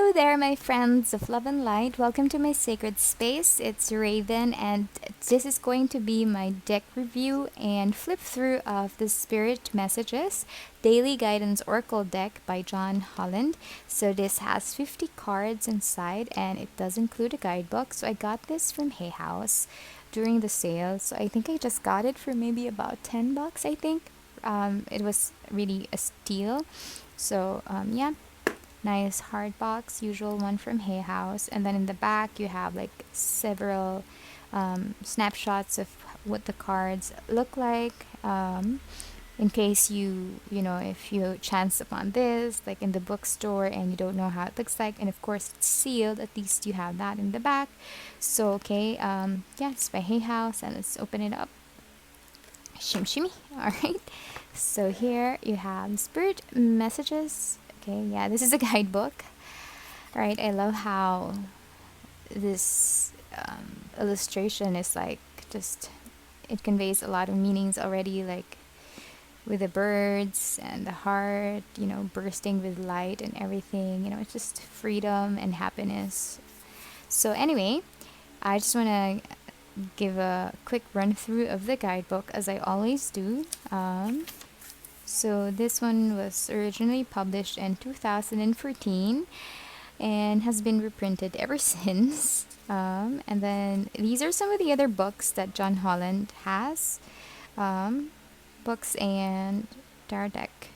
Hello there, my friends of love and light. Welcome to my sacred space. It's Raven, and this is going to be my deck review and flip through of the Spirit Messages Daily Guidance Oracle deck by John Holland. So, this has 50 cards inside, and it does include a guidebook. So, I got this from HayHouse during the sale. So, I think I just got it for maybe about $10, I think. It was really a steal. So, yeah, nice hard box, usual one from HayHouse. And then in the back, you have like several snapshots of what the cards look like. In case if you chance upon this, like in the bookstore, and you don't know how it looks like, and of course it's sealed, at least you have that in the back. So, okay, yeah, it's by HayHouse, and let's open it up. Shim shimmy. All right. So here you have Spirit Messages. Okay, yeah, this is a guidebook. All right, I love how this illustration is like just it conveys a lot of meanings already, like with the birds and the heart, bursting with light and everything. It's just freedom and happiness. So anyway, I just want to give a quick run through of the guidebook as I always do. So this one was originally published in 2014 and has been reprinted ever since. And then these are some of the other books that John Holland has. Books and tarot deck.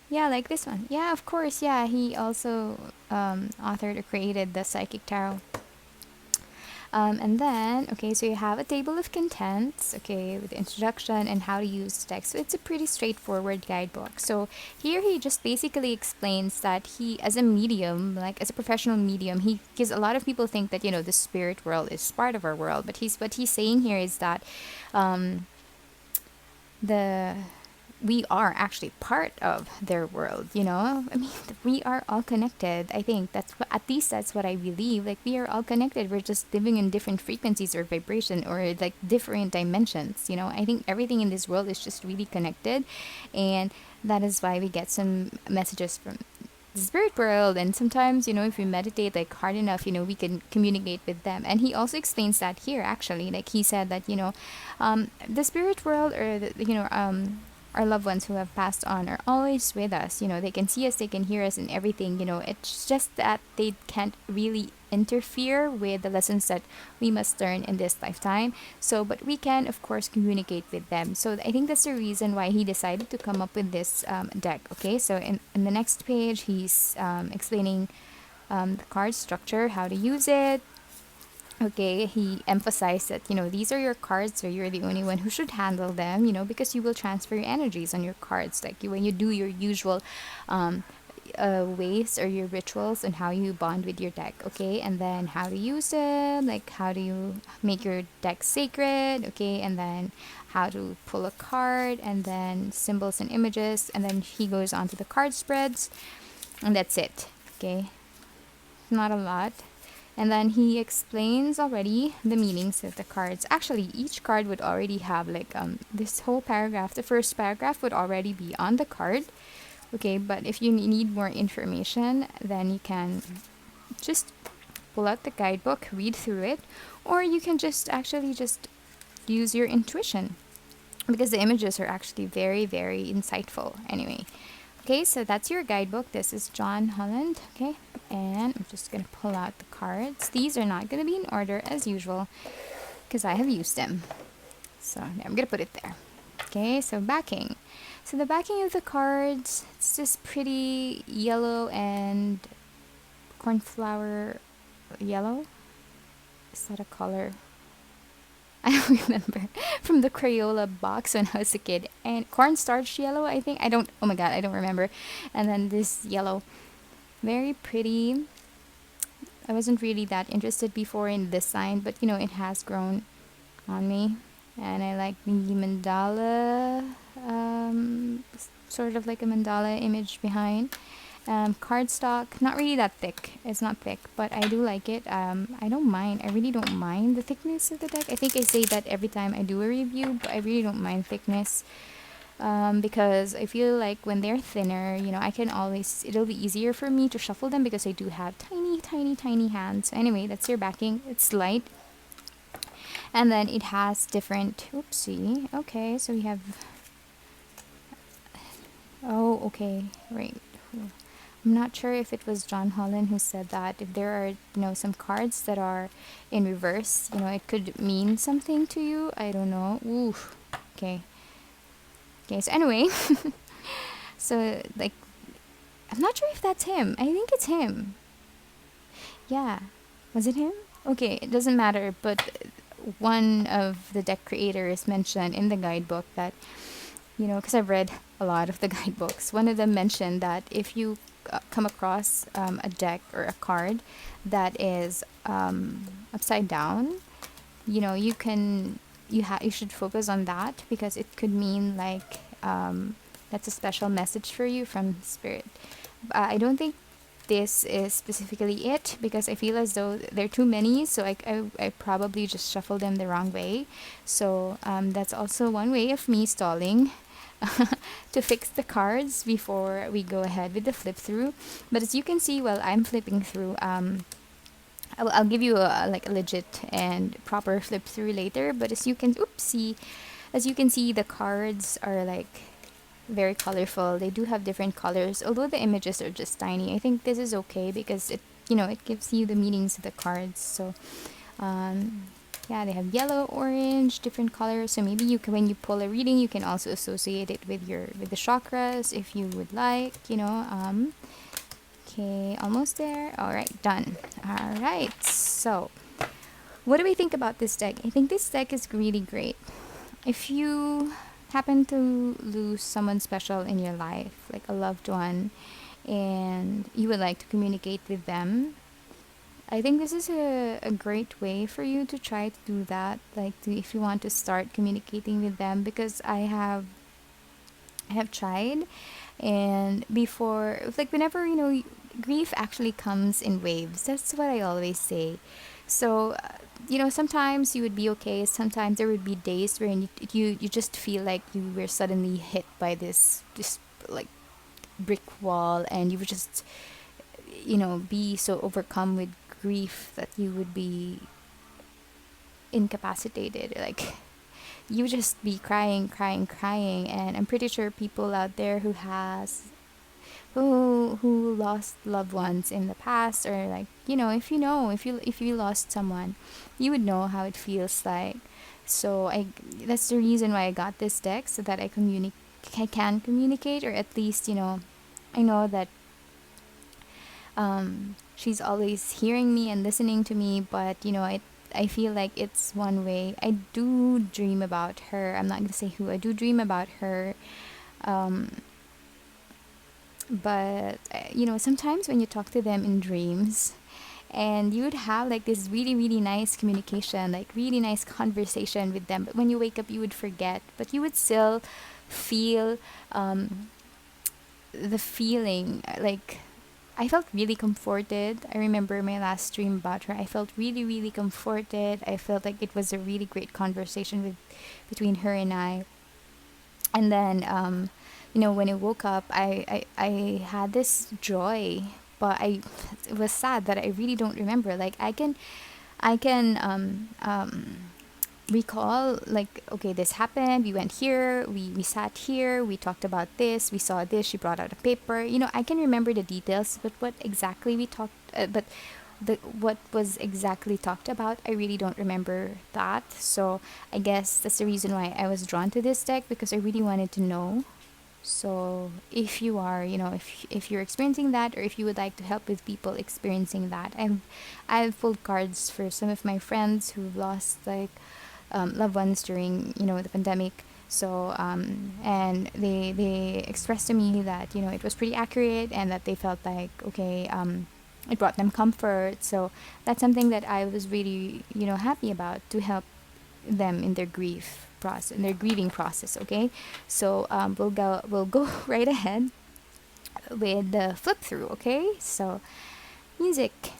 Yeah, like this one. Yeah, of course. Yeah, he also authored or created the Psychic Tarot. And then, okay, so you have a table of contents, okay, with the introduction and how to use the text. So it's a pretty straightforward guidebook. So here he just basically explains that he, as a medium, like as a professional medium, because a lot of people think that, the spirit world is part of our world. But what he's saying here is that we are actually part of their world. I mean, we are all connected. I think at least that's what I believe. Like, we are all connected. We're just living in different frequencies or vibration or like different dimensions. I think everything in this world is just really connected, and that is why we get some messages from the spirit world. And sometimes, if we meditate like hard enough, we can communicate with them. And he also explains that here, actually. Like, he said that the spirit world, or our loved ones who have passed on, are always with us. They can see us, they can hear us, and everything. It's just that they can't really interfere with the lessons that we must learn in this lifetime. So, but we can, of course, communicate with them. So, I think that's the reason why he decided to come up with this deck. Okay, so in the next page, he's explaining the card structure, how to use it. Okay, he emphasized that, these are your cards, so you're the only one who should handle them, because you will transfer your energies on your cards. Like, when you do your usual ways or your rituals and how you bond with your deck, okay? And then how to use them, like how do you make your deck sacred, okay? And then how to pull a card, and then symbols and images. And then he goes on to the card spreads, and that's it, okay? Not a lot. And then he explains already the meanings of the cards. Actually, each card would already have like this whole paragraph. The first paragraph would already be on the card. Okay, but if you need more information, then you can just pull out the guidebook, read through it, or you can just use your intuition, because the images are actually very, very insightful. Anyway, okay, so that's your guidebook. This is John Holland, okay? And I'm just going to pull out the cards. These are not going to be in order as usual because I have used them. So I'm going to put it there. Okay, so backing. So the backing of the cards, it's just pretty yellow and cornflower yellow. Is that a color? I don't remember. From the Crayola box when I was a kid. And cornstarch yellow, I think. I don't remember. And then this yellow. Very pretty. I wasn't really that interested before in this design, but it has grown on me. And I like the mandala, sort of like a mandala image behind. Cardstock, not really that thick. It's not thick, but I do like it. I don't mind. I really don't mind the thickness of the deck. I think I say that every time I do a review, but I really don't mind thickness. because I feel like when they're thinner, I can always, it'll be easier for me to shuffle them because I do have tiny, tiny, tiny hands. So anyway, that's your backing. It's light. And then it has different, oopsie. Okay, so we have, oh, okay, right. I'm not sure if it was John Holland who said that if there are, some cards that are in reverse, it could mean something to you. I don't know. Ooh. Okay. Okay, so anyway, so like I'm not sure if that's him. I think it's him. Yeah. Was it him? Okay, it doesn't matter, but one of the deck creators mentioned in the guidebook that, because I've read a lot of the guidebooks, one of them mentioned that if you come across a deck or a card that is upside down, you should focus on that because it could mean like that's a special message for you from spirit. I don't think this is specifically it because I feel as though there are too many, so I probably just shuffled them the wrong way. So that's also one way of me stalling to fix the cards before we go ahead with the flip through. But as you can see while I'm flipping through, I'll give you like a legit and proper flip through later. But as you can see, the cards are like very colorful. They do have different colors, although the images are just tiny. I think this is okay because it gives you the meanings of the cards. So, um, yeah, they have yellow, orange, different colors. So maybe when you pull a reading, you can also associate it with the chakras if you would like. Okay, almost there. All right, done. All right. So, what do we think about this deck? I think this deck is really great. If you happen to lose someone special in your life, like a loved one, and you would like to communicate with them, I think this is a great way for you to try to do that. Like, if you want to start communicating with them, because I have tried, and before, like whenever grief actually comes in waves. That's what I always say. So, sometimes you would be okay. Sometimes there would be days where you just feel like you were suddenly hit by this like brick wall, and you would just be so overcome with grief that you would be incapacitated. Like you would just be crying, crying, crying. And I'm pretty sure people out there who lost loved ones in the past, or like if you lost someone, you would know how it feels like. So that's the reason why I got this deck, so that I can communicate, or at least I know that she's always hearing me and listening to me. But I feel like it's one way. I do dream about her. I'm not gonna say who. I do dream about her. um but sometimes when you talk to them in dreams, and you would have like this really really nice communication, like really nice conversation with them, but when you wake up you would forget, but you would still feel the feeling. Like I felt really comforted. I remember my last dream about her. I felt really really comforted. I felt like it was a really great conversation between her and I. And then when I woke up, I had this joy, but it was sad that I really don't remember. Like I can recall, like, okay, this happened, we went here, we sat here, we talked about this, we saw this, she brought out a paper. I can remember the details, but what exactly we talked but what was exactly talked about, I really don't remember that. So I guess that's the reason why I was drawn to this deck, because I really wanted to know. So if you are, if you're experiencing that, or if you would like to help with people experiencing that, I've pulled cards for some of my friends who lost like loved ones during the pandemic. So and they expressed to me that it was pretty accurate, and that they felt like, okay, it brought them comfort. So that's something that I was really happy about, to help them in their grief process, in their grieving process. Okay, so we'll go right ahead with the flip through. Okay, so music.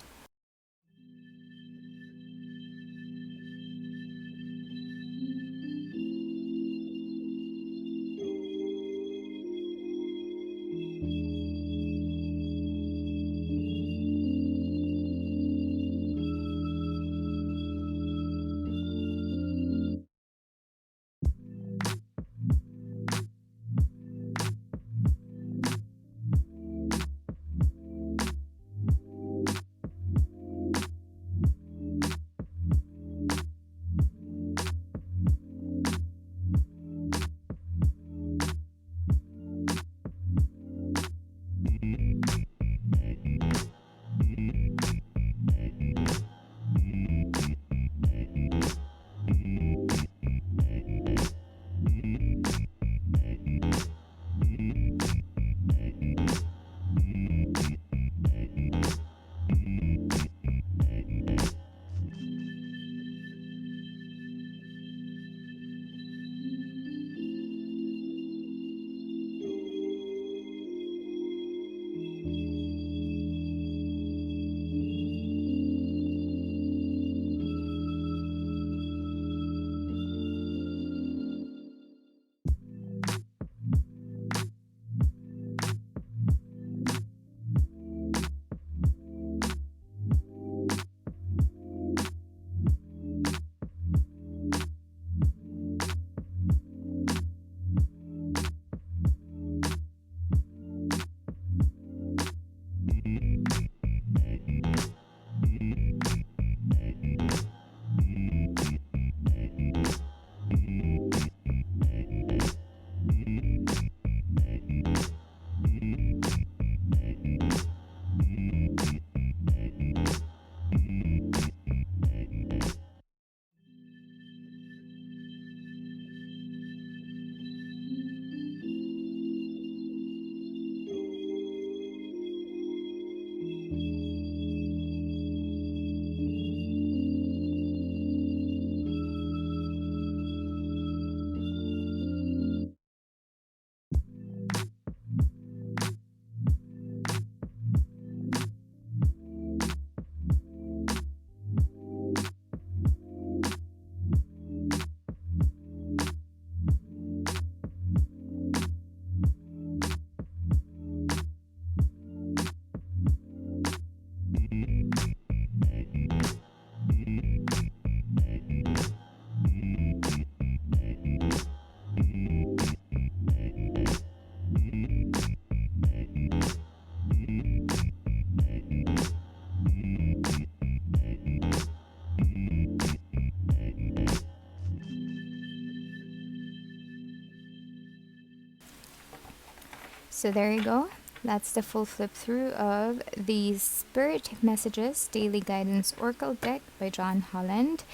So there you go. That's the full flip through of the Spirit Messages Daily Guidance Oracle deck by John Holland.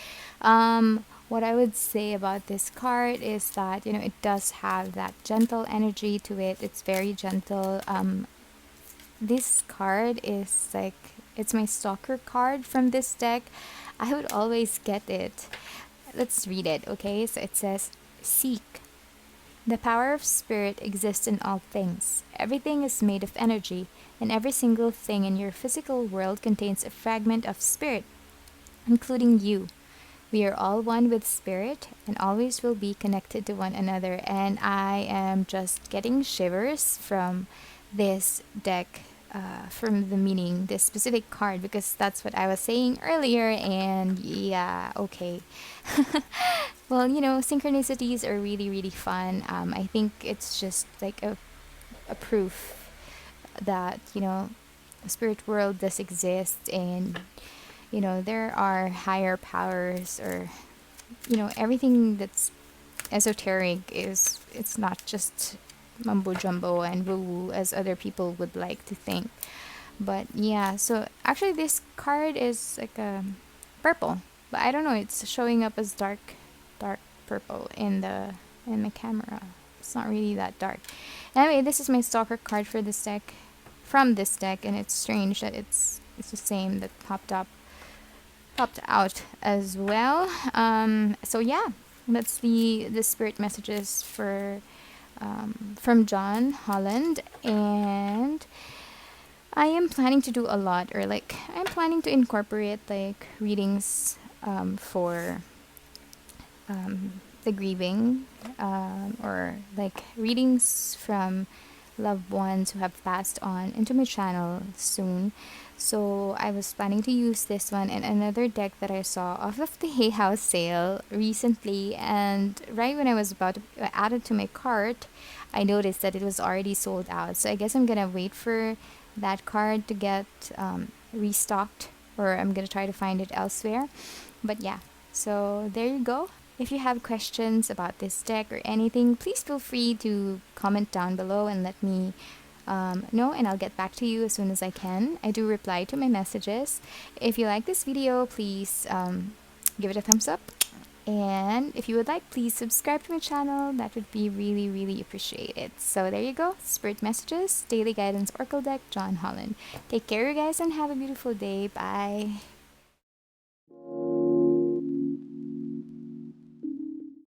What I would say about this card is that it does have that gentle energy to it. It's very gentle. This card is like it's my stalker card from this deck. I would always get it. Let's read it, okay? So it says, "Seek. The power of spirit exists in all things. Everything is made of energy, and every single thing in your physical world contains a fragment of spirit, including you. We are all one with spirit and always will be connected to one another." And I am just getting shivers from this deck, from the meaning, this specific card, because that's what I was saying earlier. And yeah, okay. Well, synchronicities are really, really fun. I think it's just like a proof that, the spirit world does exist, and there are higher powers, or everything that's esoteric is it's not just mumbo jumbo and woo woo as other people would like to think. But yeah, so actually this card is like a purple, but I don't know, it's showing up as dark purple in the camera. It's not really that dark. Anyway, this is my stalker card for this deck, from this deck, and it's strange that it's the same that popped out as well. So yeah, that's the spirit messages for from John Holland. And I am planning to do a lot, or like I'm planning to incorporate like readings for the grieving, or like readings from loved ones who have passed on into my channel soon. So I was planning to use this one and another deck that I saw off of the HayHouse sale recently, and right when I was about to add it to my cart, I noticed that it was already sold out. So I guess I'm gonna wait for that card to get restocked, or I'm gonna try to find it elsewhere. But yeah, so there you go. If you have questions about this deck or anything, please feel free to comment down below and let me know, and I'll get back to you as soon as I can. I do reply to my messages. If you like this video, please give it a thumbs up. And if you would like, please subscribe to my channel. That would be really, really appreciated. So there you go. Spirit Messages, Daily Guidance Oracle Deck, John Holland. Take care, you guys, and have a beautiful day. Bye.